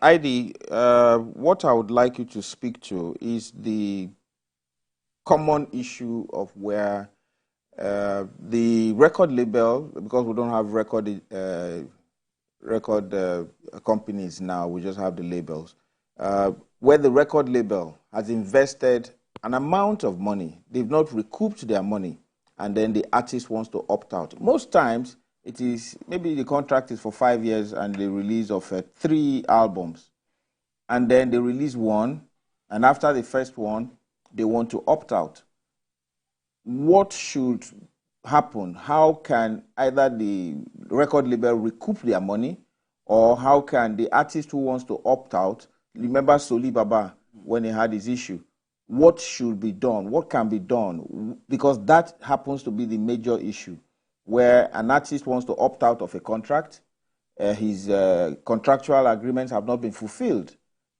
ID, what I would like you to speak to is the common issue of where the record label, because we don't have record companies now, we just have the labels, where the record label has invested an amount of money, they've not recouped their money, and then the artist wants to opt out. Most times, it is maybe the contract is for 5 years and the release of 3 albums, and then they release one, and after the first one, they want to opt out. What should happen? How can either the record label recoup their money, or how can the artist who wants to opt out, remember Soli Baba when he had his issue, what should be done? What can be done? Because that happens to be the major issue, where an artist wants to opt out of a contract, his contractual agreements have not been fulfilled,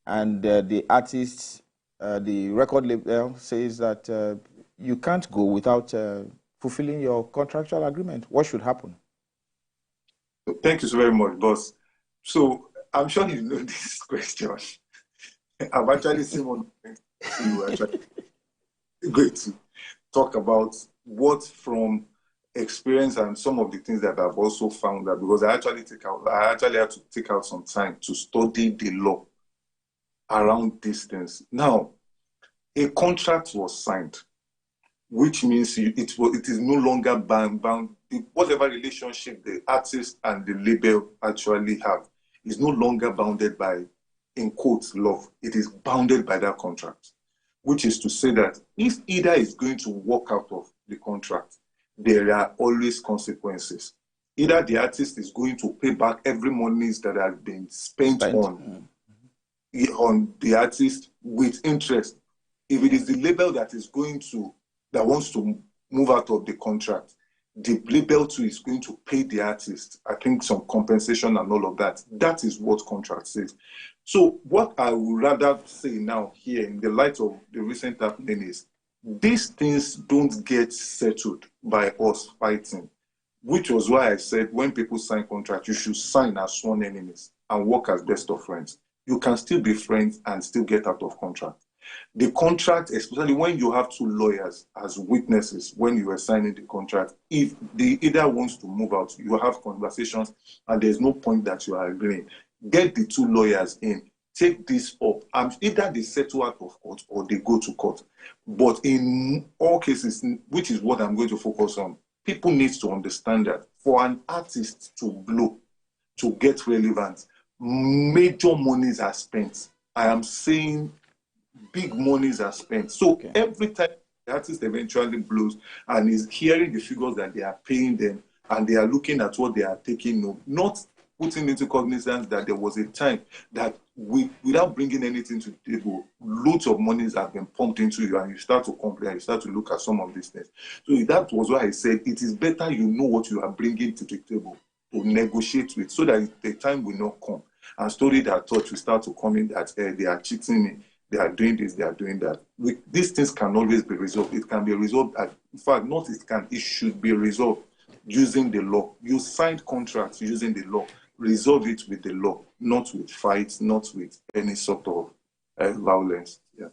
and the artist, the record label says that you can't go without fulfilling your contractual agreement. What should happen? Thank you so very much, boss. So I'm sure you know this question. I've actually seen one you actually going to talk about what from experience and some of the things that I've also found that, because I actually had to take out some time to study the law around these things. Now, a contract was signed, which means it is no longer bound. Whatever relationship the artist and the label actually have is no longer bounded by, in quotes, love. It is bounded by that contract, which is to say that if either is going to walk out of the contract, there are always consequences. Either the artist is going to pay back every monies that have been spent on the artist with interest. If it is the label that wants to move out of the contract, the label too is going to pay the artist, I think, some compensation and all of that. That is what contract says. So what I would rather say now here in the light of the recent happening is these things don't get settled by us fighting, which was why I said when people sign contract, you should sign as sworn enemies and work as best of friends. You can still be friends and still get out of contract. The contract, especially when you have 2 lawyers as witnesses when you are signing the contract, if they either wants to move out, you have conversations and there's no point that you are agreeing. Get the 2 lawyers in, take this up, and either they settle out of court or they go to court. But in all cases, which is what I'm going to focus on, people need to understand that for an artist to blow, to get relevant, major monies are spent. I am saying big monies are spent. So every time the artist eventually blows and is hearing the figures that they are paying them and they are looking at what they are taking, not putting into cognizance that there was a time that without bringing anything to the table, loads of monies have been pumped into you, and you start to complain, you start to look at some of these things. So that was why I said it is better you know what you are bringing to the table to negotiate with, so that the time will not come and story that thought will start to come in that they are cheating me, they are doing this, they are doing that. These things can always be resolved. It can be resolved, in fact, not it can, it should be resolved using the law. You signed contracts using the law. Resolve it with the law, not with fights, not with any sort of violence. Yeah.